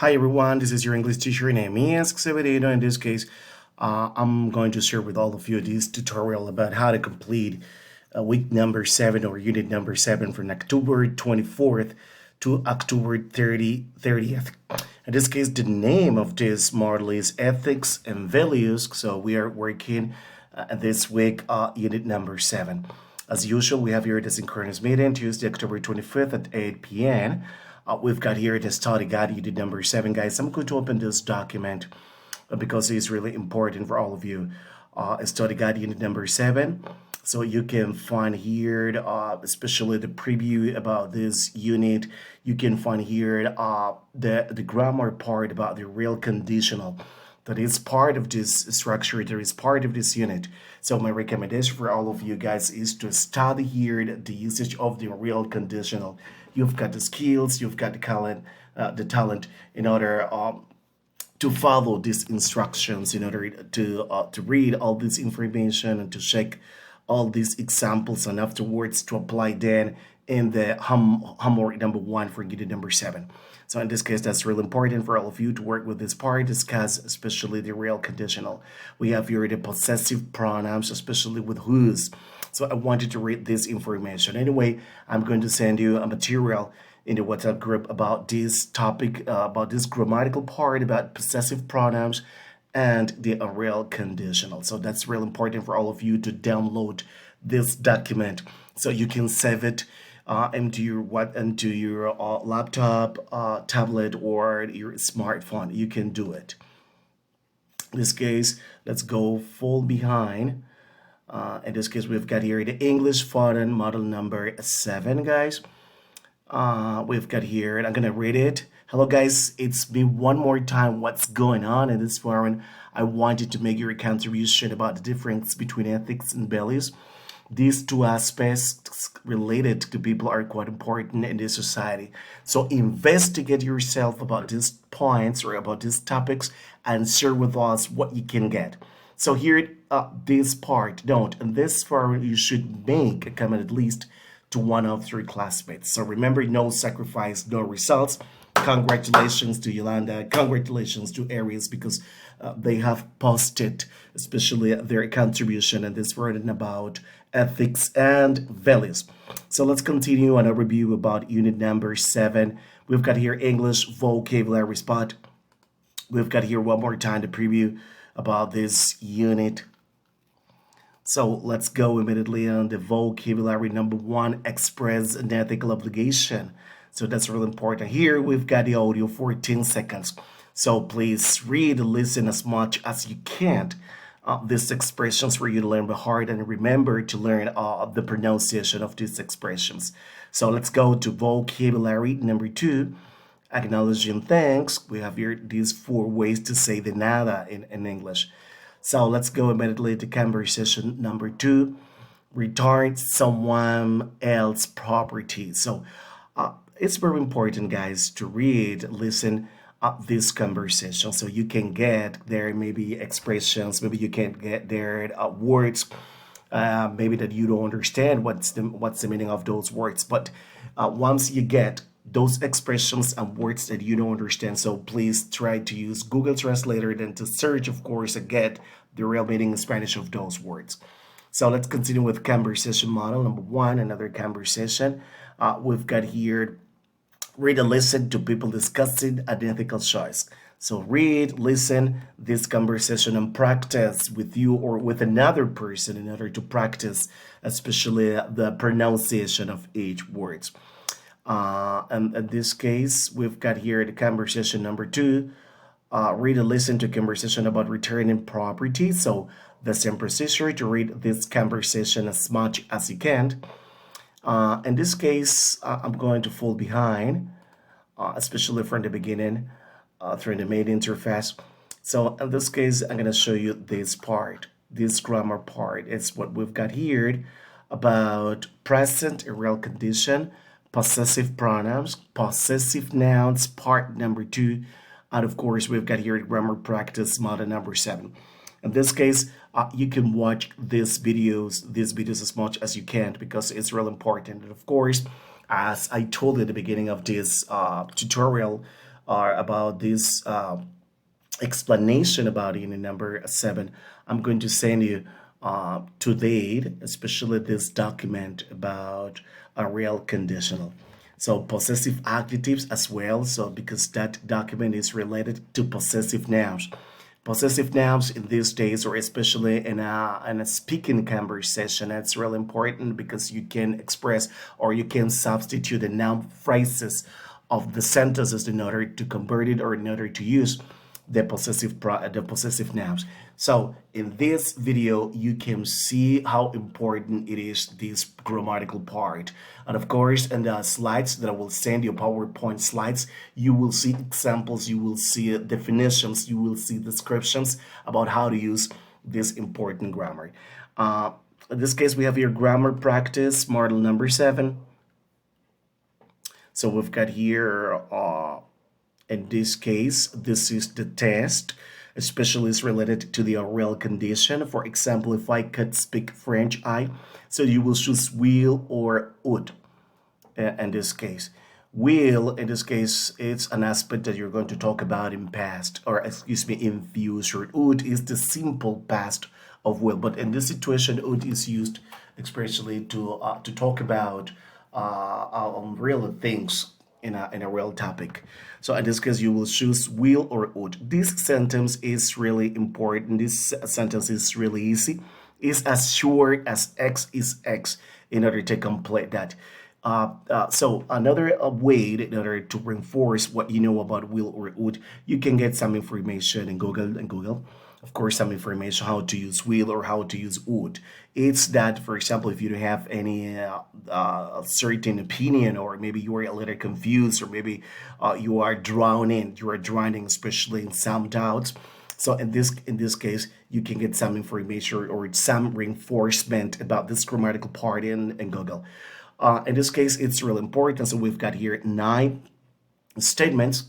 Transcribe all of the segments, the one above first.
Hi everyone, this is your English teacher name is Xavier. In this case, I'm going to share with all of you this tutorial about how to complete week number 7 or unit number 7 from October 24th to October 30th. In this case, the name of this model is Ethics and Values. So we are working this week unit number 7. As usual, we have here the synchronous meeting Tuesday, October 25th at 8 p.m. We've got here the study guide unit number 7, guys. I'm going to open this document because it's really important for all of you. Study guide unit number 7. So you can find here, especially the preview about this unit. You can find here the grammar part about the real conditional that is part of this structure, that is part of this unit. So my recommendation for all of you guys is to study here the usage of the real conditional. You've got the skills, you've got the talent in order to follow these instructions, in order to read all this information and to check all these examples, and afterwards to apply then in the homework number 1 for unit number 7. So in this case, that's really important for all of you to work with this part, discuss especially the real conditional. We have here the possessive pronouns, especially with whose. So I wanted to read this information. Anyway, I'm going to send you a material in the WhatsApp group about this topic, about this grammatical part, about possessive pronouns and the real conditional. So that's really important for all of you to download this document so you can save it into your laptop, tablet, or your smartphone. You can do it. In this case, let's go full behind. In this case, we've got here the English Foreign model number 7, guys. We've got here, and I'm gonna read it. Hello guys, it's me one more time. What's going on in this forum? I wanted to make your contribution about the difference between ethics and values. These two aspects related to people are quite important in this society. So investigate yourself about these points or about these topics and share with us what you can get. So here, this part, note, in this forum, you should make a comment at least to one of your classmates. So remember, no sacrifice, no results. Congratulations to Yolanda. Congratulations to Aries, because they have posted, especially their contribution in this written about ethics and values. So let's continue on a review about unit number 7. We've got here English vocabulary spot. We've got here one more time the preview about this unit. So let's go immediately on the vocabulary number 1, express an ethical obligation. So that's really important. Here we've got the audio 14 seconds. So please read and listen as much as you can. These expressions for you to learn by heart, and remember to learn the pronunciation of these expressions. So let's go to vocabulary number 2, acknowledging thanks. We have here these 4 ways to say de nada in English. So let's go immediately to conversation number 2, return someone else's property. So it's very important, guys, to read, listen this conversation so you can get there maybe expressions, maybe you can get there words, maybe that you don't understand what's the meaning of those words. But once you get those expressions and words that you don't understand, so please try to use Google Translator then to search, of course, and get the real meaning in Spanish of those words. So let's continue with conversation model number 1, another conversation. We've got here read and listen to people discussing an ethical choice. So read, listen this conversation and practice with you or with another person in order to practice especially the pronunciation of each word. And in this case, we've got here the conversation number 2. Read and listen to conversation about returning property. So the same procedure to read this conversation as much as you can. In this case, I'm going to fall behind, especially from the beginning, through the main interface. So in this case, I'm going to show you this part, this grammar part. It's what we've got here about present and real condition, possessive pronouns, possessive nouns, part number 2. And of course, we've got here grammar practice model number 7. In this case, you can watch these videos as much as you can because it's real important. And of course, as I told you at the beginning of this tutorial, or about this explanation about unit number 7, I'm going to send you today, especially this document about a real conditional. So possessive adjectives as well. So because that document is related to possessive nouns. Possessive nouns in these days, or especially in a speaking conversation, it's really important because you can express or you can substitute the noun phrases of the sentences in order to convert it or in order to use the possessive nouns. So in this video, you can see how important it is, this grammatical part. And of course, in the slides that I will send you, PowerPoint slides, you will see examples, you will see definitions, you will see descriptions about how to use this important grammar. In this case, we have here grammar practice, model number 7. So we've got here in this case, this is the test, especially is related to the real condition. For example, if I could speak French, so you will choose will or would in this case. Will, in this case, it's an aspect that you're going to talk about in past, or excuse me, in future. Would is the simple past of will, but in this situation, would is used especially to talk about real things in a real topic. So in this case, you will choose will or would. This sentence is really important. This sentence is really easy. It's as short as X is X in order to complete that. So another way in order to reinforce what you know about will or would, you can get some information in Google. Of course, some information how to use will or how to use would. It's that, for example, if you don't have any certain opinion, or maybe you are a little confused, or maybe you are drowning, especially in some doubts. So in this case, you can get some information or some reinforcement about this grammatical part in Google. In this case, it's really important. So we've got here 9 statements.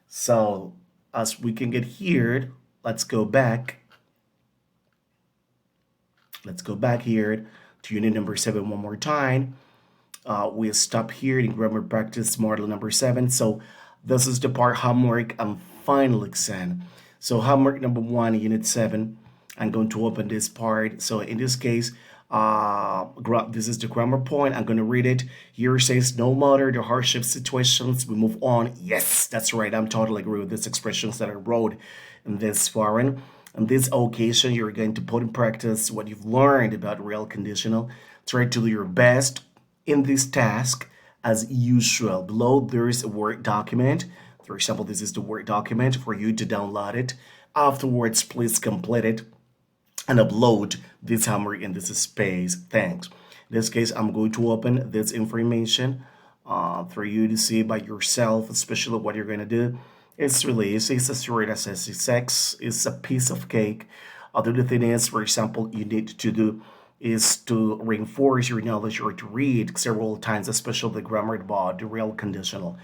So as we can get here, let's go back. Let's go back here to unit number 7 one more time. We'll stop here in grammar practice model number 7. So this is the part homework and final exam. So homework number 1, unit 7. I'm going to open this part. So in this case, this is the grammar point. I'm going to read it. Here it says, no matter the hardship situations, we move on. Yes, that's right. I'm totally agree with these expressions that I wrote in this foreign. On this occasion, you're going to put in practice what you've learned about real conditional. Try to do your best in this task as usual. Below, there is a Word document. For example, this is the Word document for you to download it. Afterwards, please complete it and upload this homework in this space. Thanks. In this case, I'm going to open this information for you to see by yourself, especially what you're going to do. It's really easy. It's as short as sex. It's a piece of cake. The thing is, for example, you need to do is to reinforce your knowledge or to read several times, especially the grammar about the real conditional.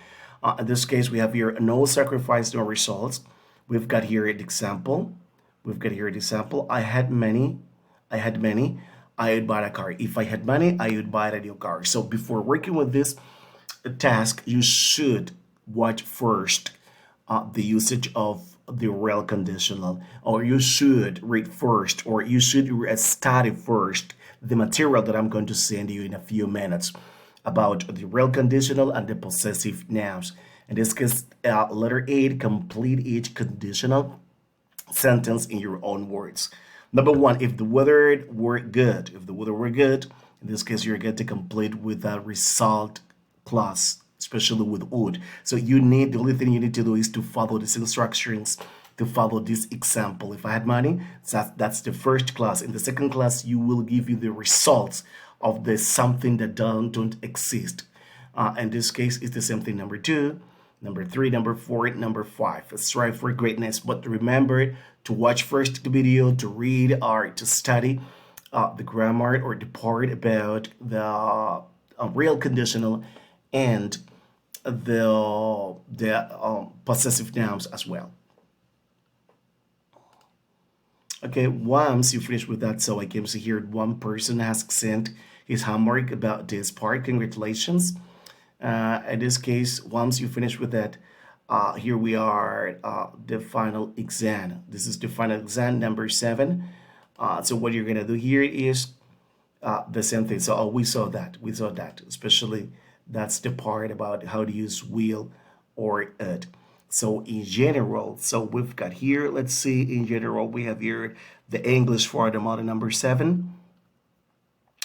In this case, we have here no sacrifice, no results. We've got here an example. I had many. I would buy a car. If I had money, I would buy a new car. So before working with this task, you should watch first the usage of the real conditional, or you should read first, or you should study first the material that I'm going to send you in a few minutes about the real conditional and the possessive nouns. In this case, letter 8, complete each conditional sentence in your own words. Number 1, if the weather were good, in this case, you're going to complete with a result clause, especially with would. So the only thing you need to do is to follow these instructions, to follow this example. If I had money, that's the first class. In the second class, you will give you the results of the something that don't exist. In this case, it's the same thing. Number 2, number 3, number 4, number 5. Strive for greatness, but remember to watch first the video, to read or to study the grammar or the part about the real conditional and the possessive nouns as well. Okay, once you finish with that, so I can see here one person has sent his homework about this part. Congratulations. In this case, once you finish with that, Here we are, the final exam. This is the final exam, number 7. So what you're gonna do here is the same thing. So we saw that. We saw that. Especially that's the part about how to use will or it. So in general, so we've got here, let's see, in general, we have here the English for the model number 7.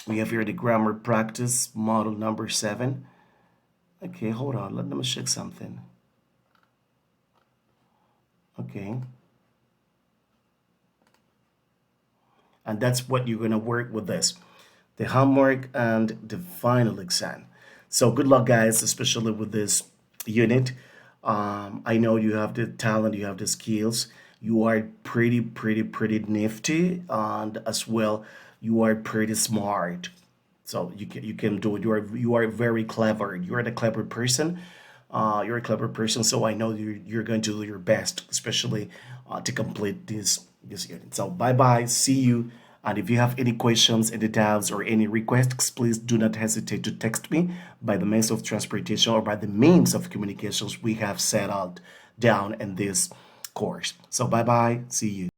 We have here the grammar practice model number 7. Okay, hold on. Let me check something. Okay. And that's what you're going to work with this, the homework and the final exam. So good luck, guys, especially with this unit. I know you have the talent, you have the skills. You are pretty nifty, and as well, you are pretty smart. So you can do it. You are very clever. You are the clever person. You're a clever person. So I know you're going to do your best, especially to complete this unit. So bye bye. See you. And if you have any questions, any doubts, or any requests, please do not hesitate to text me by the means of transportation or by the means of communications we have set out down in this course. So bye bye. See you.